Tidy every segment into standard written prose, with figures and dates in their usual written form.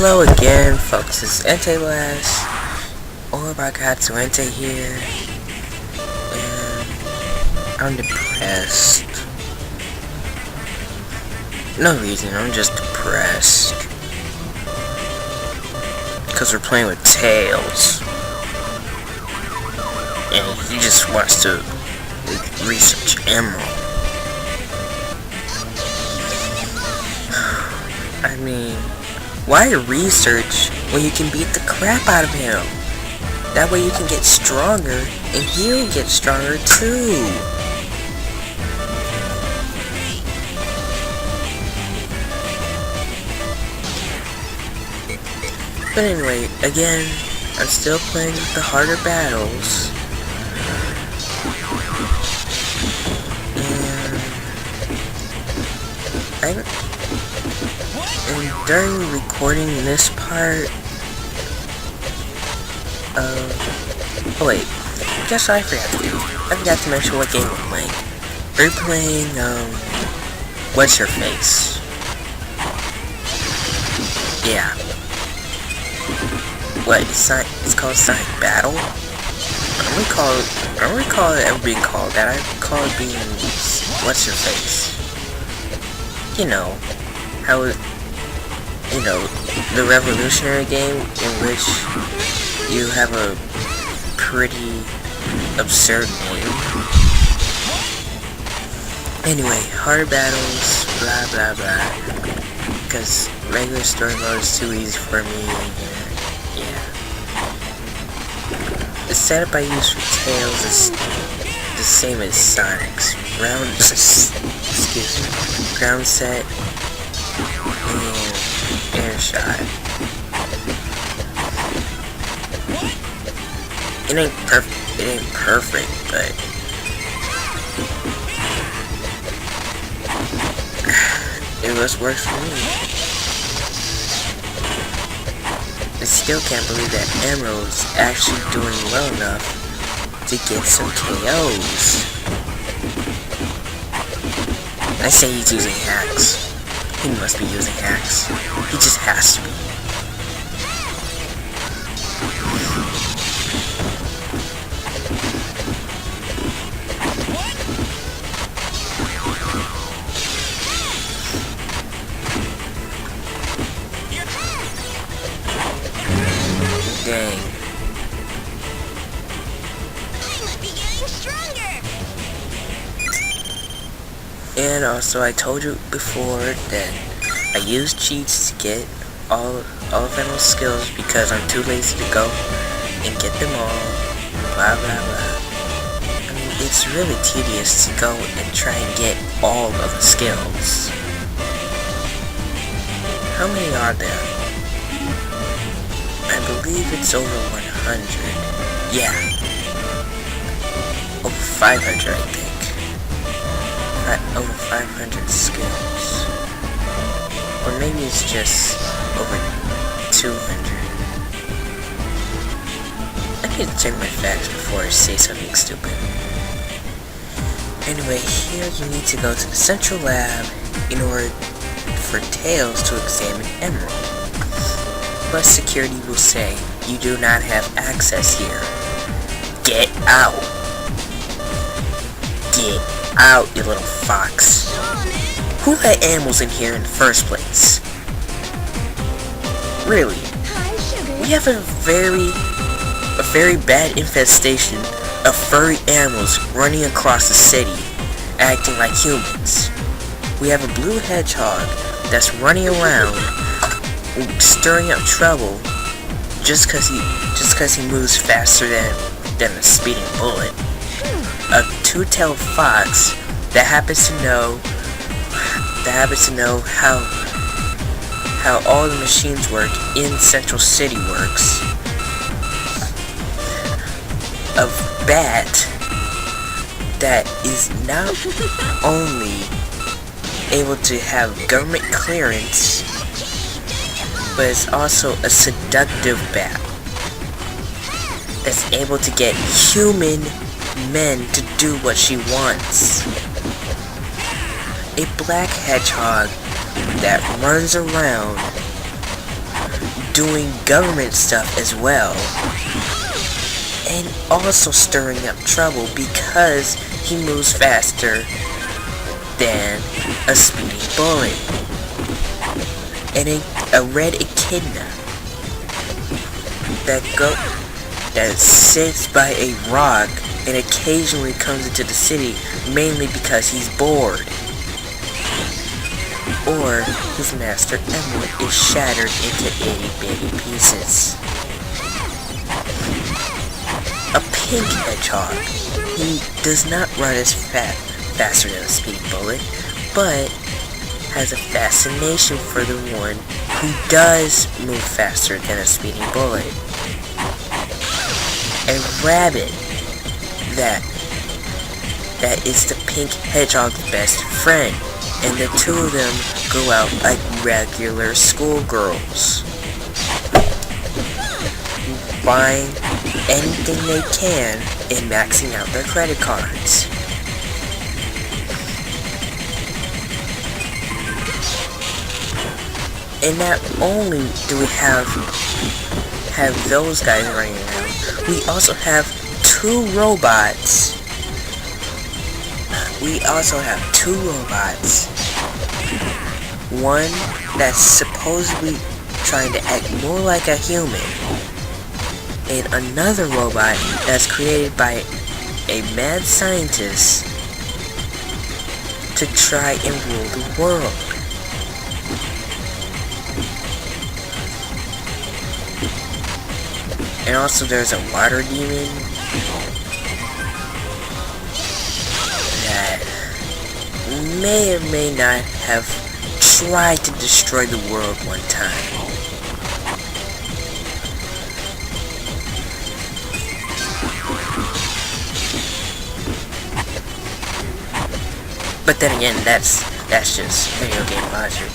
Hello again, folks. It's Ente Last, or Ente here, and I'm depressed. No reason, I'm just depressed. Because we're playing with Tails. And he just wants to research Emerald. I mean, why research when you can beat the crap out of him? That way you can get stronger, and he'll get stronger too. But anyway, again, I'm still playing the harder battles. And during recording this part of... Oh wait, guess I forgot to mention what game we're playing. We're playing, What's Her Face? Yeah. What, it's called Sonic Battle? I don't recall it ever being called that. I call it being What's Her Face? You know, how it, the revolutionary game in which you have a pretty absurd name. Anyway, hard battles, blah blah blah, because regular story mode is too easy for me. Yeah. The setup I use for Tails is the same as Sonic's. Ground set and air shot. It ain't perfect, but it just works for me. I still can't believe that Emerald's actually doing well enough to get some KOs. I say he's using hacks. He must be using hacks. He just has to be. Dang. And also, I told you before that I use cheats to get all of Emerald's skills because I'm too lazy to go and get them all. Blah blah blah. I mean, it's really tedious to go and try and get all of the skills. How many are there? I believe it's over 100. Yeah. Over 500, I think. Over 500 skills. Or maybe it's just over 200. I need to check my facts before I say something stupid. Anyway, here you need to go to the central lab in order for Tails to examine Emerald. But security will say, you do not have access here. Get out! Get out, you little fox. Who let animals in here in the first place? Really? We have a very bad infestation of furry animals running across the city, acting like humans. We have a blue hedgehog that's running around stirring up trouble just cause he moves faster than a speeding bullet. A two-tailed fox that happens to know how all the machines work in Central City works. A bat that is not only able to have government clearance, but it's also a seductive bat that's able to get human men to do what she wants. A black hedgehog that runs around doing government stuff as well, and also stirring up trouble because he moves faster than a speeding bullet. And a red echidna that sits by a rock and occasionally comes into the city mainly because he's bored. Or his master emerald is shattered into itty-bitty pieces. A pink hedgehog. He does not run as faster than a speeding bullet, but has a fascination for the one who does move faster than a speeding bullet. A rabbit that is the pink hedgehog's best friend, and the two of them go out like regular schoolgirls, buying anything they can and maxing out their credit cards. And not only do we have those guys running around, we also have two robots. One that's supposedly trying to act more like a human, and another robot that's created by a mad scientist to try and rule the world. And also there's a water demon that may or may not have tried to destroy the world one time. But then again, that's just video game logic.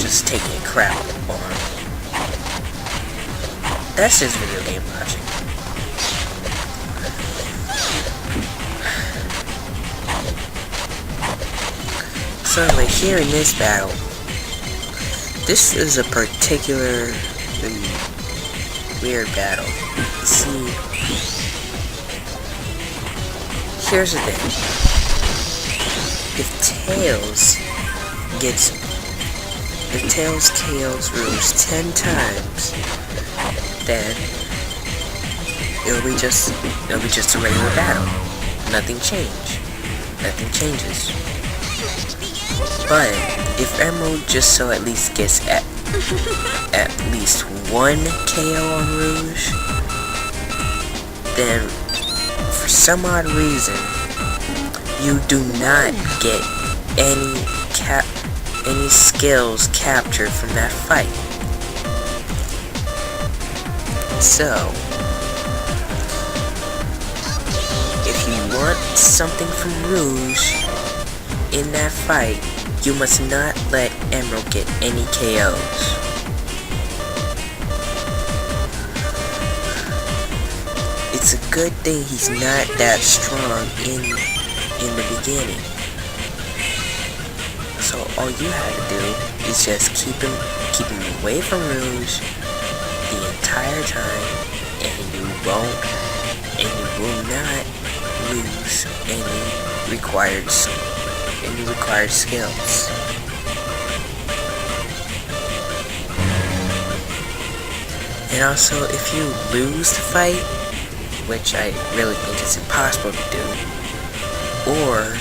Just taking a crap on. That's just video game logic. So anyway, here in this battle, this is a particularly weird battle. See, here's the thing. If Tails kills Rouge 10 times, then it'll be just a regular battle. Nothing changes. But if Emerald just so at least gets at least one KO on Rouge, then for some odd reason you do not get any skills captured from that fight. So, if you want something from Rouge in that fight, you must not let Emerald get any KOs. It's a good thing he's not that strong in the beginning. So all you have to do is just keep him away from Rouge the entire time, and you will not lose any required skills. And also, if you lose the fight, which I really think is impossible to do, or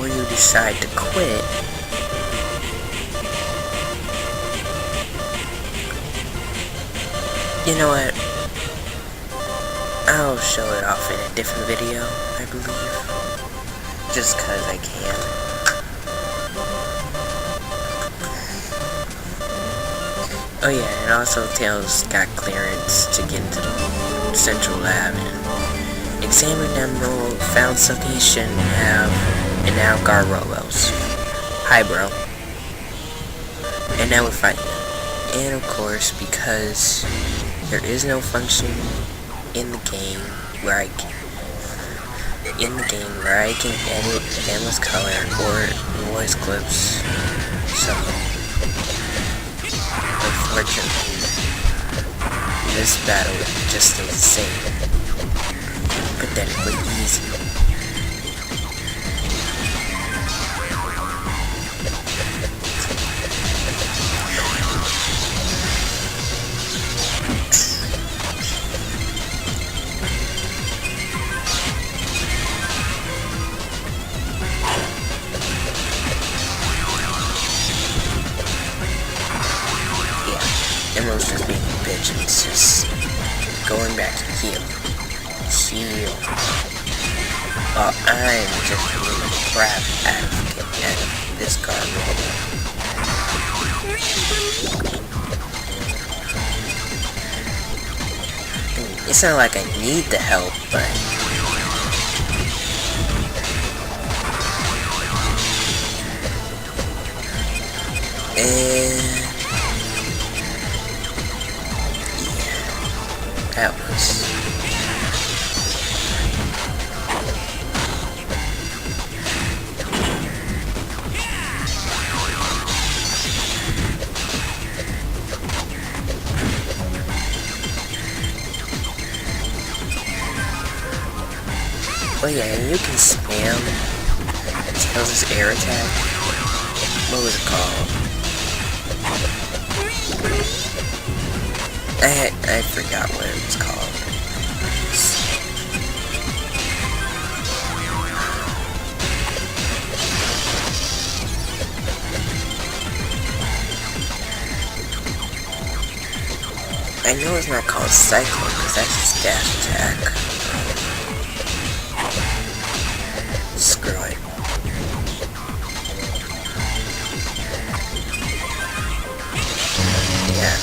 you decide to quit, you know what? I'll show it off in a different video, I believe. Just cause I can. Oh yeah, and also Tails got clearance to get into the central lab and examined Emerald, found something he shouldn't have, and now Gargoyles. Hi bro. And now we're fighting. And of course, because there is no function in the game where I can edit endless color or voice clips, so unfortunately, this battle just stays the same. Pathetically easy. Emerald's just being a bitch and it's just going back to heal. Heal. While I'm just doing the crap out of this card roller. It's not like I need the help, but that was oh yeah, and you can spam Tails' air attack. What was it called? I forgot what it was called. I know it's not called Cyclone because that's his dash attack. Screw it. Yeah.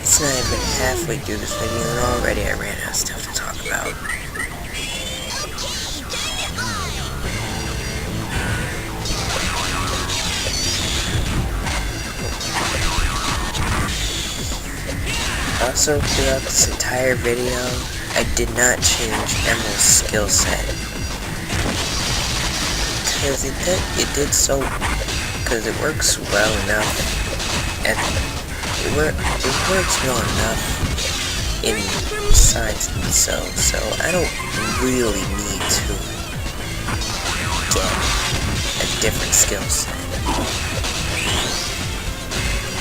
It's not even halfway through this video and already I ran out of stuff to talk about. Also, throughout this entire video, I did not change Emerald's skill set. Because it did so, because it works well enough, and it works well enough in Science itself, so I don't really need to get a different skill set.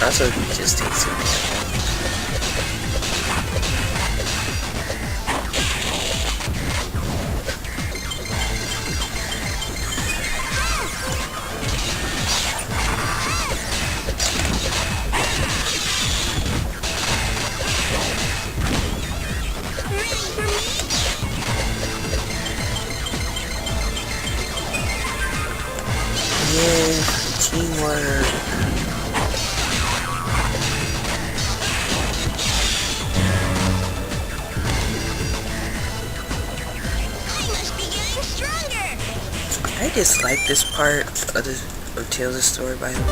Also, it just takes some damage. Yeah, teamwork. I dislike this part of Tails' story, by the way,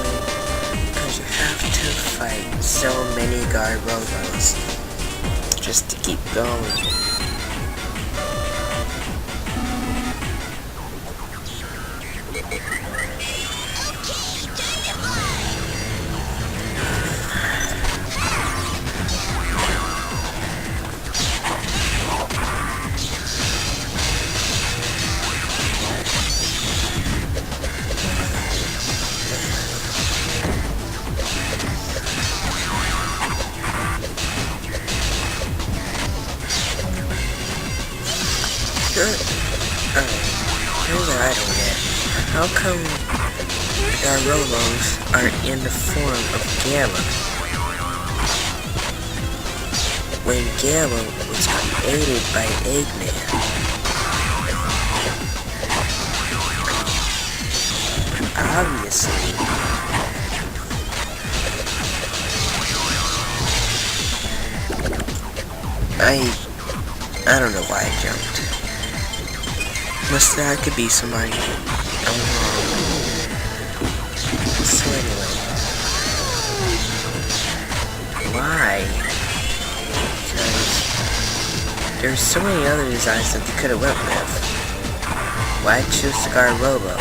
because you have to fight so many guard robots just to keep going. Here's what I don't get. How come our Robos aren't in the form of Gamma? When Gamma was created by Eggman. Obviously. I don't know why I jumped. Must that could be somebody. I'm wrong. So anyway. Why? Because there's so many other designs that they could have went with. Why choose Cigar Robo?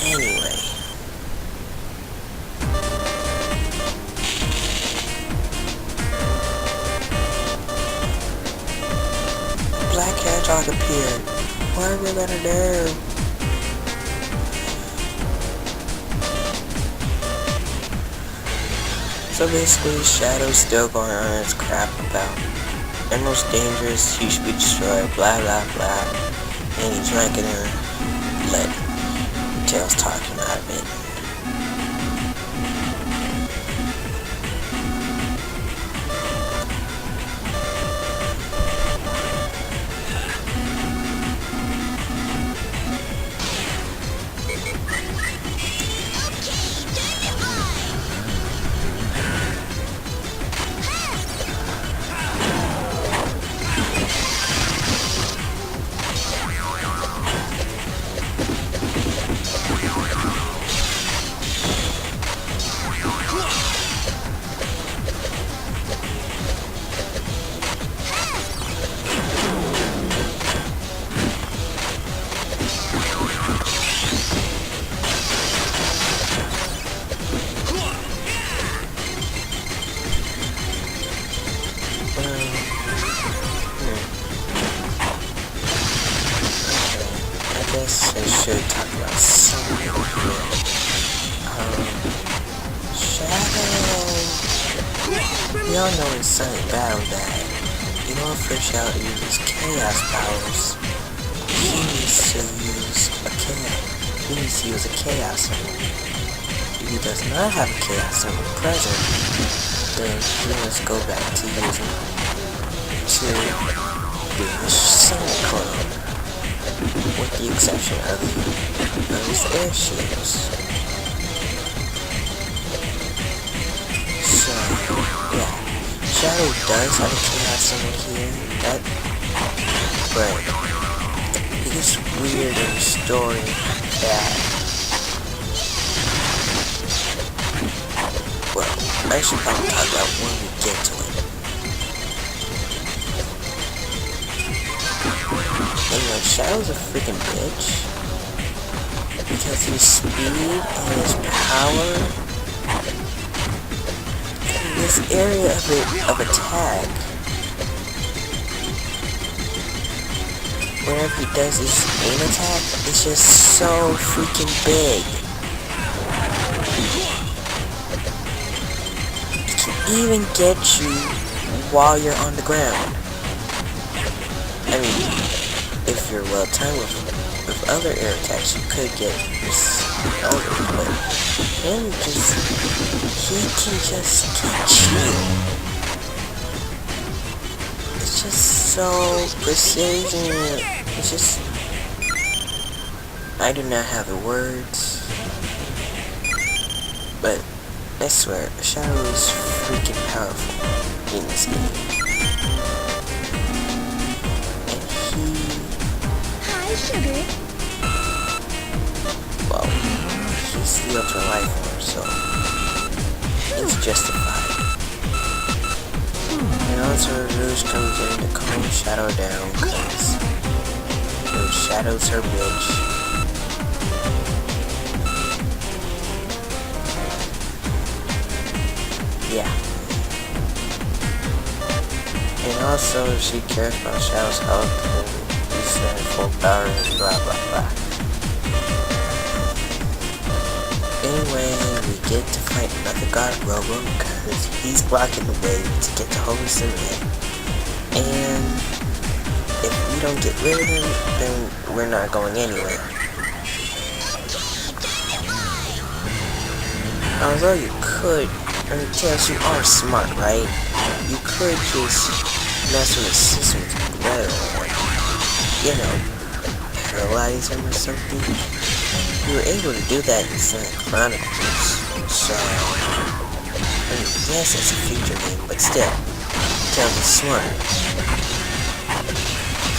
Anyway. Black Hedgehog appeared. What are we gonna do? So basically, Shadow's still going on his crap about Emerald's dangerous, he should be destroyed, blah blah blah. And he's not gonna let Tails talk him out of it. I guess I should talk about something here. Shadow. We all know in Silent Battle that in order for Shadow to use his chaos powers, he needs to use a chaos emerald. If he does not have a chaos emerald present, then he must go back to being a Sonic clone. With the exception of his air shields. So, yeah. Shadow does have a chaos emerald here, but it gets weird in the story that, well, I should probably talk about when we get to it. Anyway, Shadow's a freaking bitch because his speed and his power in this area of attack, whenever he does his main attack, it's just so freaking big. It can even get you while you're on the ground. I mean, if you're well timed with other air attacks, you could get this over, but him he can just catch you. It's just so precision. It's just, I do not have the words, but I swear, Shadow is freaking powerful in this game. Sugar. Well, he's the ultimate life form, so it's justified. And also Rouge comes in to calm Shadow down because Shadow's her bitch. Yeah. And also if she cares about Shadow's health, and full power and blah blah blah. Anyway, we get to fight another god Robo because he's blocking the way to get to Holy Cement. And if we don't get rid of him, then we're not going anywhere. Although you could, I mean, Tails, you are smart, right? You could just mess with the system rather than, you know, paralyze him or something. You were able to do that in Sonic Chronicles, so, I mean, yes, it's a future game, but still, Tails is smart.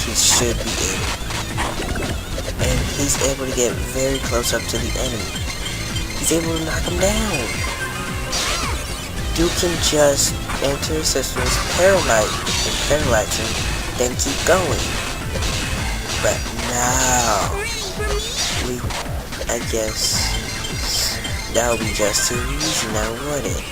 He should be able, and he's able to get very close up to the enemy. He's able to knock him down. You can just enter his systems, paralyze him, then keep going. But now, I guess that would be just too easy now, would it?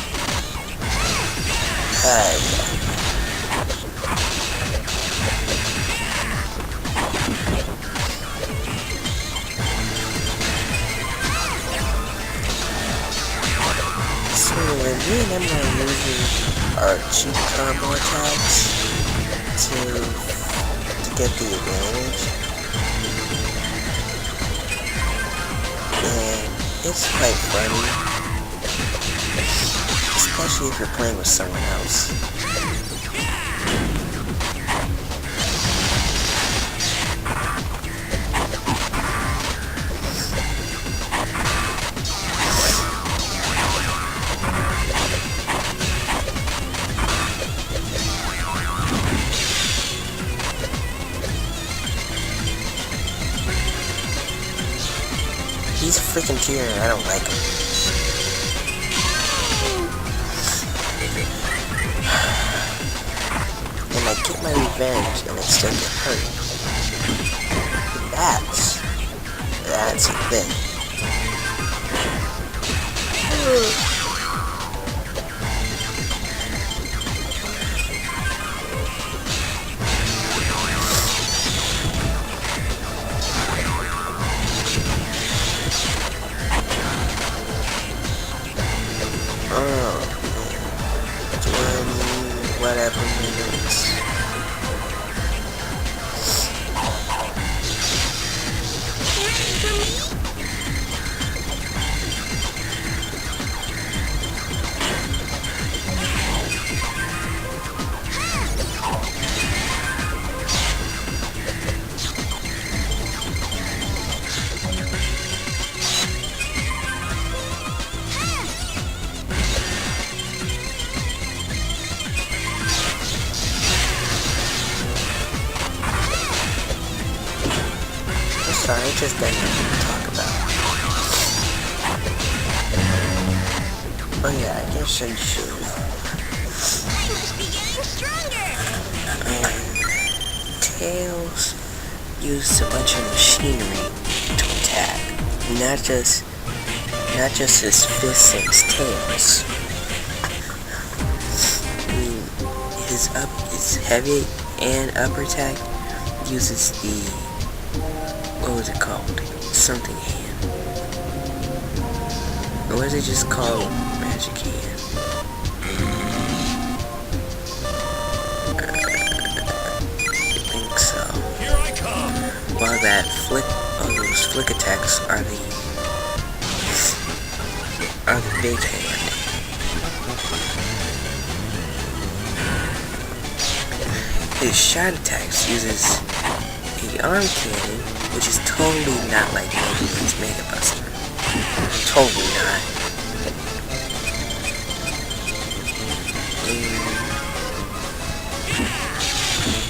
So when me and Emma are using our cheap combo attacks to get the advantage, and it's quite funny, especially if you're playing with someone else. He's a freaking cheater and I don't like him. And I get my revenge and I still get hurt. That's a thing. Whatever minutes. Sorry, I just got nothing to talk about. Oh yeah, I guess I should. Tails used a bunch of machinery to attack. Not just his fists and his tails. His heavy and upper attack uses the, what was it called? Something hand. Or was it just called magic hand? I think so. Here I come. While those flick attacks are the big hand. His shot attacks uses a arm cannon, which is totally not like Megaman's Mega Buster. Totally not.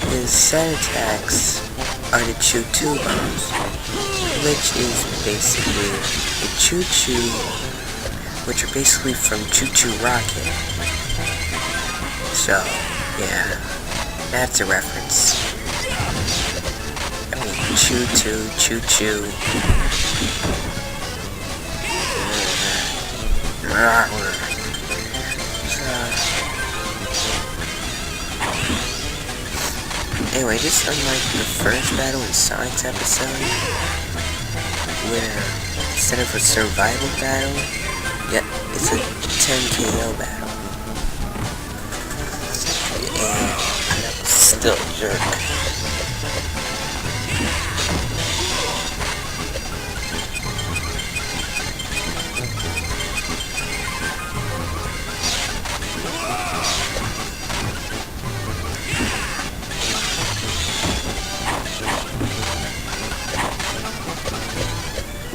His set attacks are the Choo-Choo bombs, which is basically the Choo-Choo, which are basically from Choo-Choo Rocket. So, yeah, that's a reference. I mean, Choo-Choo, Choo-Choo. Anyway, just unlike the first battle in Sonic's episode, where instead of a survival battle, it's a 10 KO battle. And still a jerk.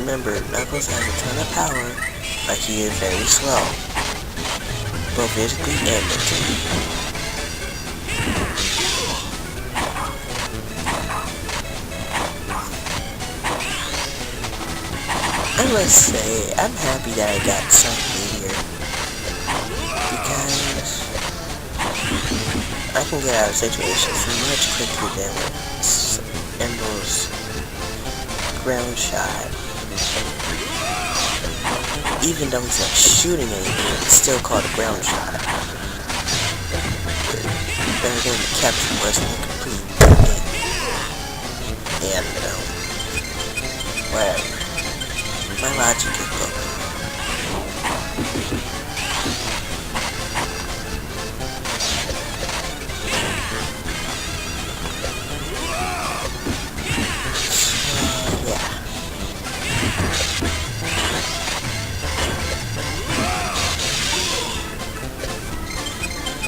remember, Knuckles has a ton of power, but he is very slow, both physically and mentally. I must say, I'm happy that I got something here, because I can get out of situations much quicker than Emerald's ground shot. Even though he's not shooting anything, it's still called a ground shot. Better than the capture was in the complete game. And, whatever. My logic is broken.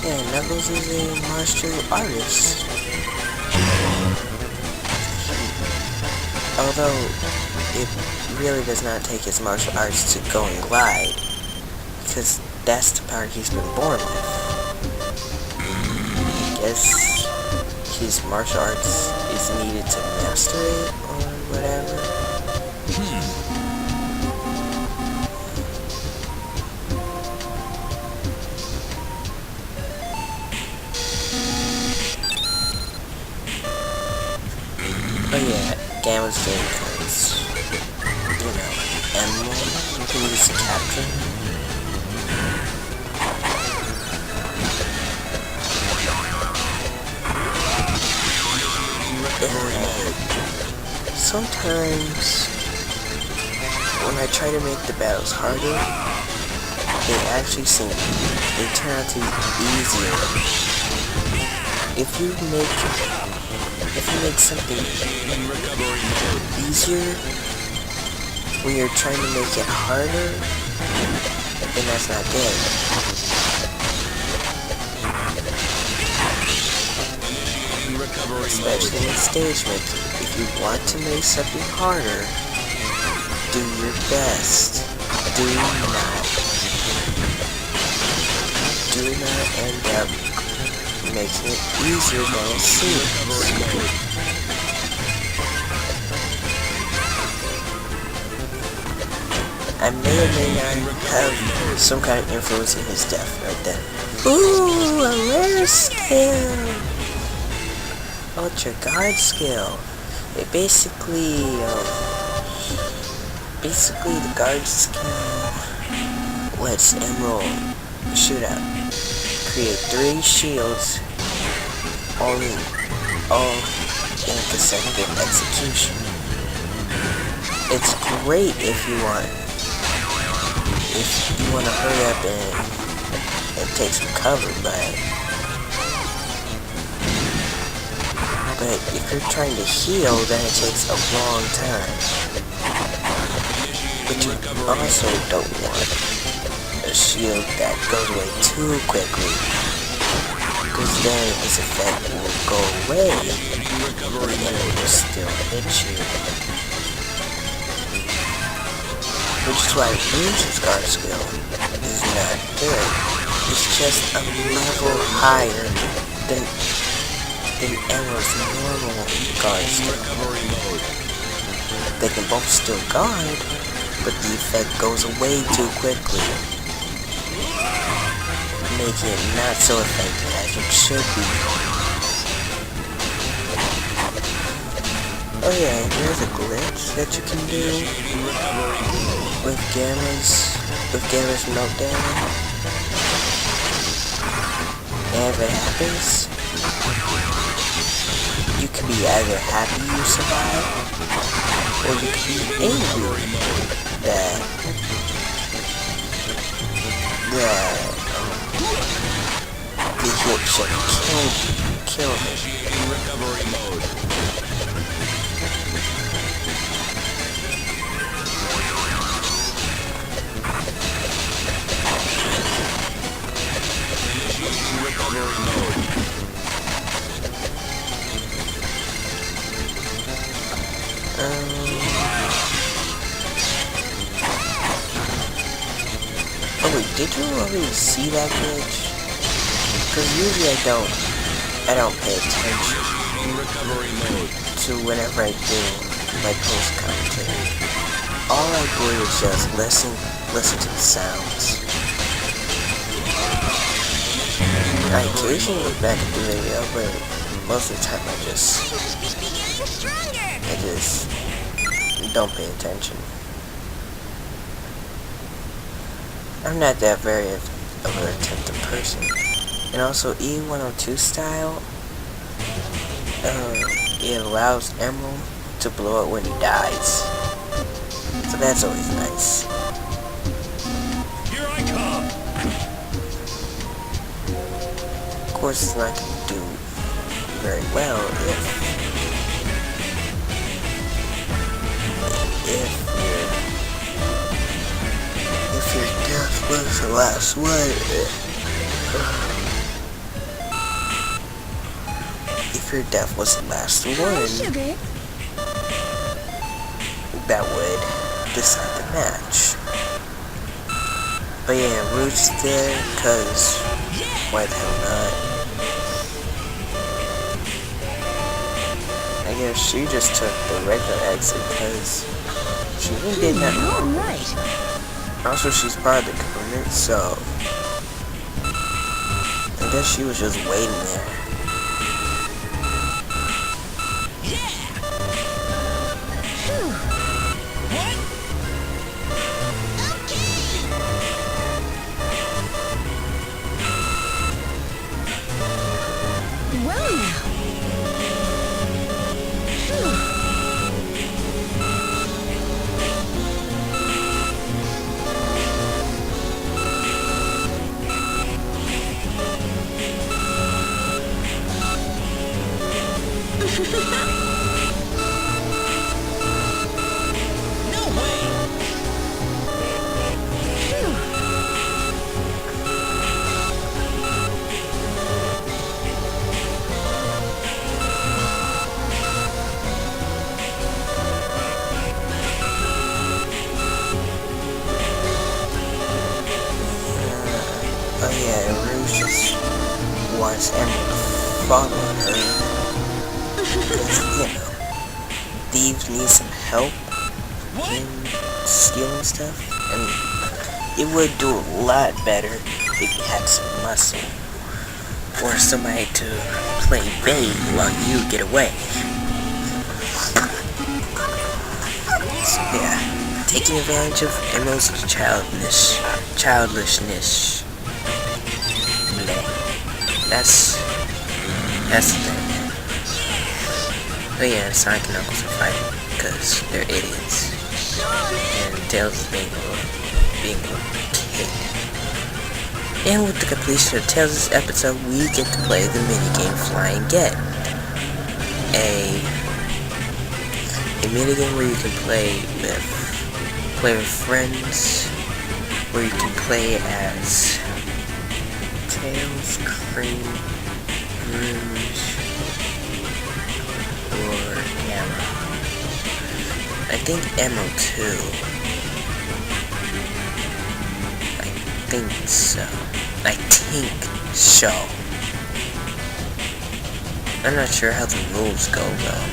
Yeah, Knuckles is a martial artist. Although, it really does not take his martial arts to go and glide, because that's the power he's been born with. I guess his martial arts is needed to master it, or whatever. Oh yeah, Gamma's game cards. You know, Emerald, you can use to capture. Sometimes, when I try to make the battles harder, they turn out to be easier. If you make something easier when you're trying to make it harder, then that's not good. Especially in stage making. If you want to make something harder, do your best. Do not end up making it easier than it seems. I may or may not have some kind of influence in his death right there. Ooh, a rare skill! Ultra guard skill. It basically the guard skill lets Emerald shoot out. Create 3 shields, all in consecutive execution. It's great if you want to hurry up and take some cover, but if you're trying to heal, then it takes a long time. But you also don't want a shield that goes away too quickly, because then its effect will go away, but the enemy will still hit you. Which is why Rouge's guard skill is not good. It's just a level higher than Emerald's normal guard skill. They can both still guard, but the effect goes away too quickly, making it not so effective as it should be. Oh yeah, there's a glitch that you can do with Gamma's meltdown. And if it happens, you can be either happy you survived, or you can be angry that the hit should kill him. Wait, did you already see that glitch? Because usually I don't pay attention to whenever I do my post commentary. All I do is just listen to the sounds. I occasionally look back at the video, but most of the time I just don't pay attention. I'm not that very of an attentive person. And also E102 style, it allows Emerald to blow up when he dies. So that's always nice. Here I come. Of course, it's not going to do very well if your death was the last one. If your death was the last one, that would decide the match. But yeah, Rouge's there, cause why the hell not? I guess she just took the regular exit, cause she really did nothing wrong. Also, she's part of the government, so I guess she was just waiting there. Oh yeah, Rouge just wants Emerald to follow her. Because, you know, thieves need some help in stealing stuff. And it would do a lot better if you had some muscle. Or somebody to play bait while you get away. So yeah, taking advantage of Emerald's childishness. That's the thing. But yeah, Sonic and Knuckles are fighting because they're idiots. And Tails is being a kid. And with the completion of Tails' episode, we get to play the minigame Flying Get. A minigame where you can play with friends, where you can play as Tails, Cream, Rouge, or Emerald. I think Emerald too. I think so. I'm not sure how the rules go though.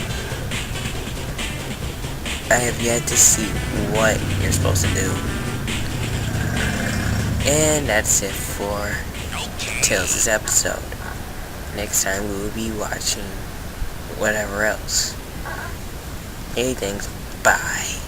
I have yet to see what you're supposed to do. And that's it for Tails' episode. Next time we will be watching whatever else. Hey, thanks. Bye.